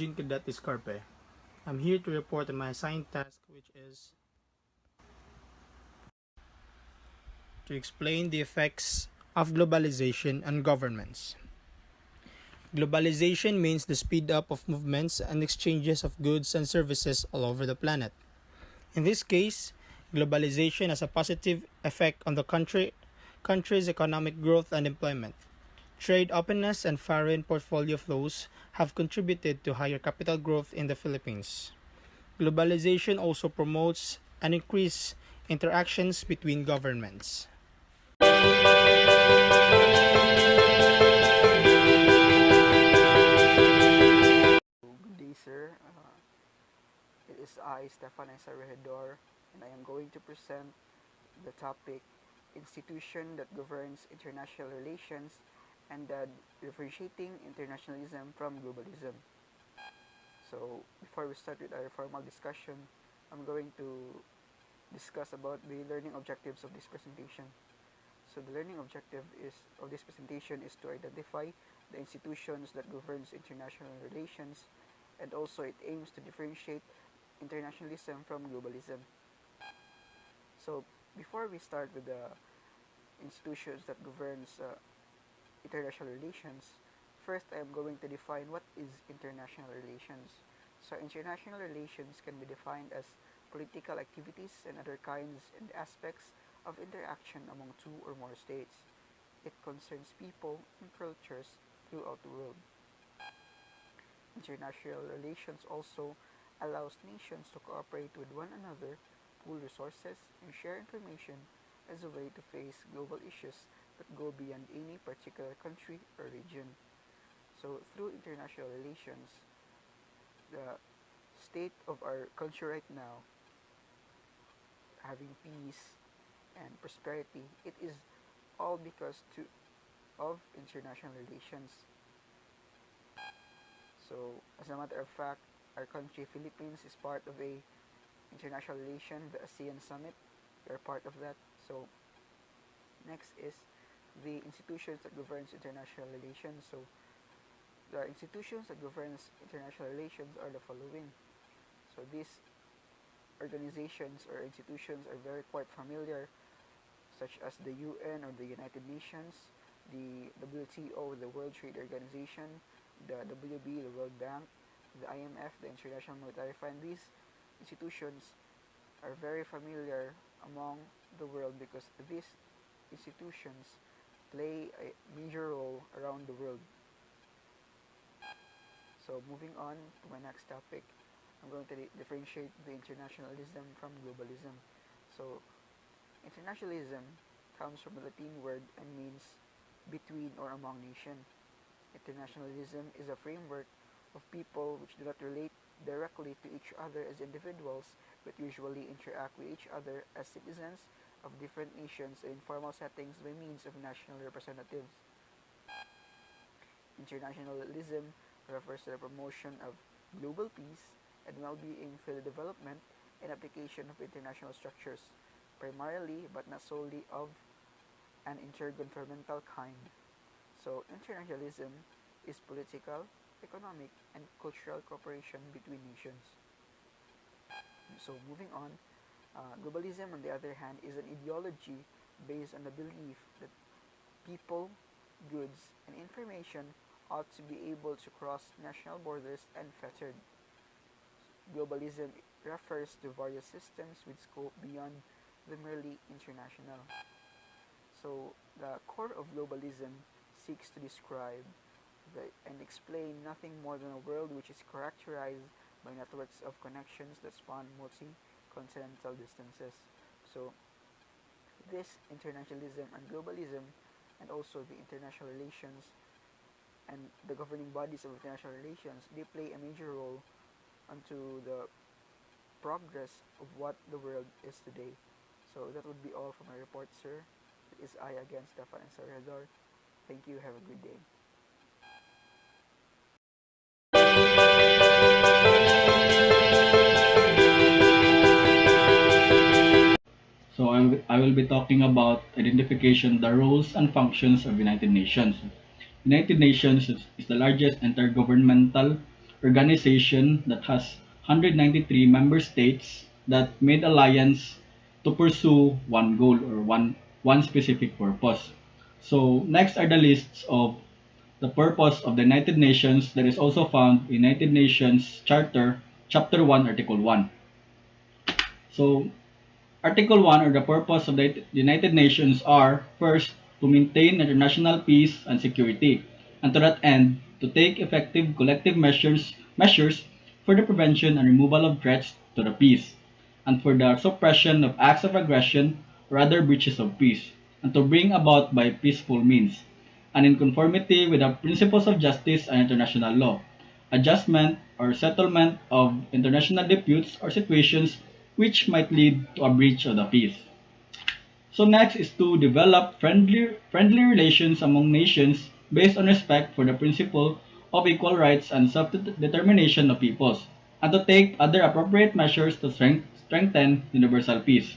Escarpe. I'm here to report on my assigned task, which is to explain the effects of globalization on governments. Globalization means the speed up of movements and exchanges of goods and services all over the planet. In this case, globalization has a positive effect on the country's economic growth and employment. Trade openness and foreign portfolio flows have contributed to higher capital growth in the Philippines. Globalization also promotes and increases interactions between governments. Good day, sir. It is I, Stefan, Regidor, and I am going to present the topic Institution that Governs International Relations and Differentiating Internationalism from Globalism. So, before we start with our formal discussion, I'm going to discuss about the learning objectives of this presentation. So the learning objective of this presentation is to identify the institutions that governs international relations, and also it aims to differentiate internationalism from globalism. So before we start with the institutions that governs international relations, first I am going to define what is international relations. So international relations can be defined as political activities and other kinds and aspects of interaction among two or more states. It concerns people and cultures throughout the world. International relations also allows nations to cooperate with one another, pool resources, and share information as a way to face global issues that go beyond any particular country or region. So through international relations, the state of our country right now, having peace and prosperity, it is all because of international relations. So, as a matter of fact, our country, Philippines, is part of a international relation, the ASEAN Summit. We are part of that. So, next is the institutions that governs international relations. So, the institutions that governs international relations are the following. So, these organizations or institutions are very quite familiar, such as the UN or the United Nations, the WTO, the World Trade Organization, the WB, the World Bank, the IMF, the International Monetary Fund. These institutions are very familiar among the world because these institutions play a major role around the world. So moving on to my next topic, I'm going to differentiate the internationalism from globalism. So internationalism comes from the Latin word and means between or among nation. Internationalism is a framework of people which do not relate directly to each other as individuals, but usually interact with each other as citizens of different nations in informal settings by means of national representatives. Internationalism refers to the promotion of global peace and well-being through the development and application of international structures, primarily but not solely of an intergovernmental kind. So internationalism is political, economic, and cultural cooperation between nations. So moving on, globalism on the other hand is an ideology based on the belief that people, goods, and information ought to be able to cross national borders unfettered. Globalism refers to various systems with scope beyond the merely international. So the core of globalism seeks to describe and explain nothing more than a world which is characterized by networks of connections that span multi-continental distances. So this internationalism and globalism, and also the international relations and the governing bodies of international relations, they play a major role onto the progress of what the world is today. So that would be all for my report, sir. It is I again, Stefan and Regidor. Thank you. Have a good day. So I will be talking about identification the roles and functions of United Nations. United Nations is the largest intergovernmental organization that has 193 member states that made alliance to pursue one goal or one specific purpose. So next are the lists of the purpose of the United Nations that is also found in United Nations Charter, Chapter 1, Article 1. So Article 1 or the purpose of the United Nations are first, to maintain international peace and security, and to that end, to take effective collective measures for the prevention and removal of threats to the peace, and for the suppression of acts of aggression or other breaches of peace, and to bring about by peaceful means, and in conformity with the principles of justice and international law, adjustment or settlement of international disputes or situations which might lead to a breach of the peace. So next is to develop friendly relations among nations based on respect for the principle of equal rights and self-determination of peoples, and to take other appropriate measures to strengthen universal peace.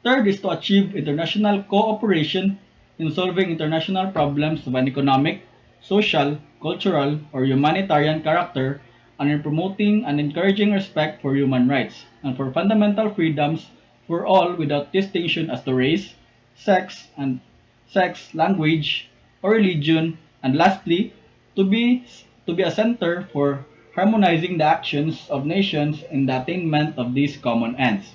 Third is to achieve international cooperation in solving international problems of an economic, social, cultural, or humanitarian character, and in promoting and encouraging respect for human rights and for fundamental freedoms for all without distinction as to race, sex, and language, or religion, and lastly, to be to be a center for harmonizing the actions of nations in the attainment of these common ends.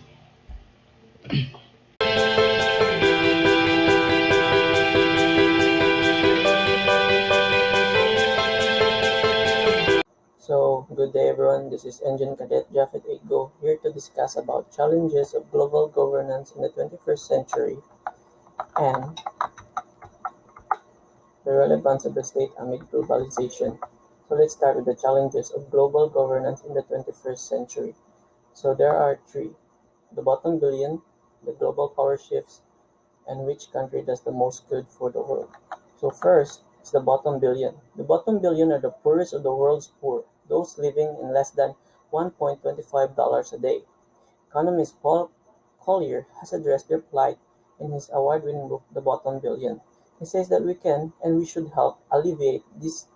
So, good day everyone. This is Engine Cadet Japheth here to discuss about challenges of global governance in the 21st century and the relevance of the state amid globalization. So, let's start with the challenges of global governance in the 21st century. So, there are three: the bottom billion, the global power shifts, and which country does the most good for the world. So first is the bottom billion. The bottom billion are the poorest of the world's poor, those living in less than $1.25 a day. Economist Paul Collier has addressed their plight in his award-winning book The Bottom Billion. He says that we can and we should help alleviate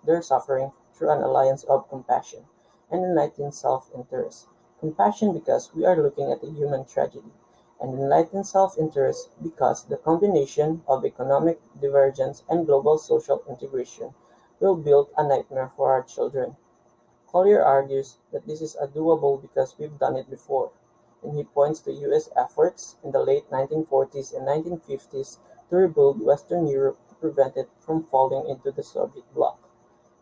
their suffering through an alliance of compassion and enlightened self-interest. Compassion because we are looking at a human tragedy, and enlightened self-interest because the combination of economic divergence and global social integration will build a nightmare for our children. Collier argues that this is doable because we've done it before, and he points to US efforts in the late 1940s and 1950s to rebuild Western Europe to prevent it from falling into the Soviet bloc.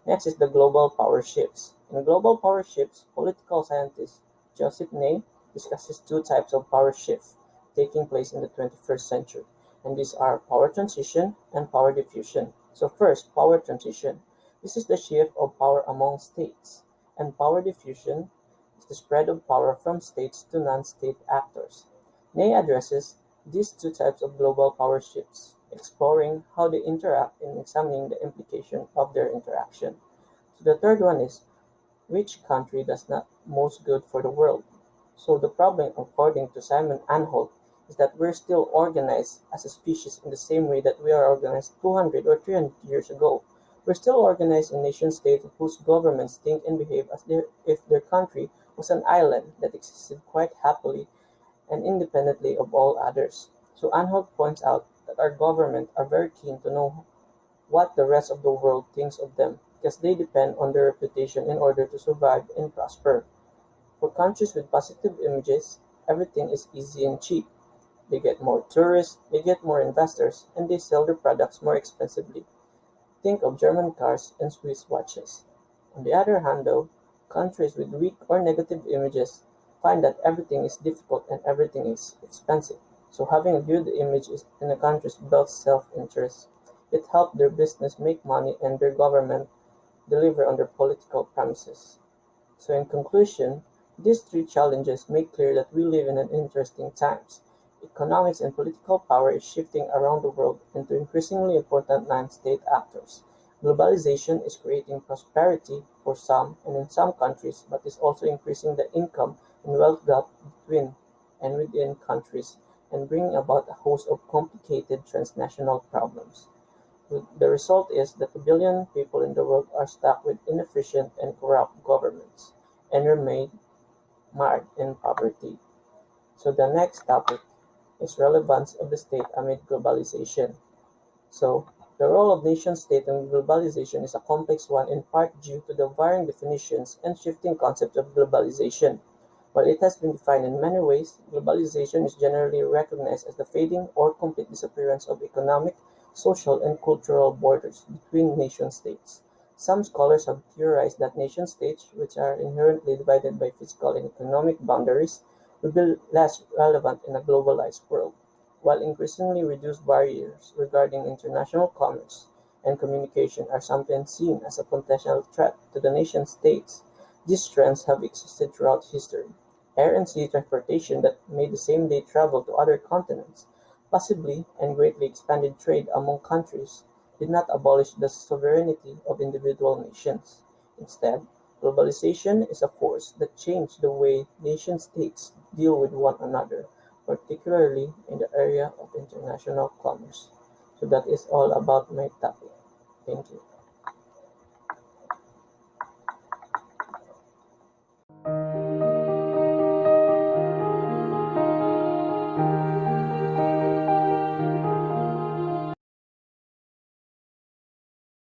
Next is the global power shifts. In global power shifts, political scientist Joseph Ney discusses two types of power shift taking place in the 21st century, and these are power transition and power diffusion. So first, power transition. This is the shift of power among states, and power diffusion is the spread of power from states to non-state actors. Ney addresses these two types of global power shifts, exploring how they interact and examining the implication of their interaction. So the third one is which country does not most good for the world? So the problem, according to Simon Anholt, is that we're still organized as a species in the same way that we are organized 200 or 300 years ago. We're still organized in nation-states whose governments think and behave as if their country was an island that existed quite happily and independently of all others. So Anholt points out that our government are very keen to know what the rest of the world thinks of them because they depend on their reputation in order to survive and prosper. For countries with positive images, everything is easy and cheap. They get more tourists, they get more investors, and they sell their products more expensively. Think of German cars and Swiss watches. On the other hand, though, countries with weak or negative images find that everything is difficult and everything is expensive. So having a good image in a country builds self-interest. It helps their business make money and their government deliver on their political promises. So in conclusion, these three challenges make clear that we live in an interesting times. Economics and political power is shifting around the world into increasingly important non-state actors. Globalization is creating prosperity for some and in some countries, but is also increasing the income and wealth gap between and within countries and bringing about a host of complicated transnational problems. The result is that a billion people in the world are stuck with inefficient and corrupt governments and remain marred in poverty. So the next topic is relevance of the state amid globalization. So, the role of nation-state in globalization is a complex one in part due to the varying definitions and shifting concepts of globalization. While it has been defined in many ways, globalization is generally recognized as the fading or complete disappearance of economic, social, and cultural borders between nation-states. Some scholars have theorized that nation-states, which are inherently divided by physical and economic boundaries, will be less relevant in a globalized world, while increasingly reduced barriers regarding international commerce and communication are sometimes seen as a potential threat to the nation-states. These trends have existed throughout history. Air and sea transportation that made the same-day travel to other continents, possibly, and greatly expanded trade among countries, did not abolish the sovereignty of individual nations. Instead, globalization is a force that changed the way nation-states deal with one another, particularly in the area of international commerce. So that is all about my topic. Thank you.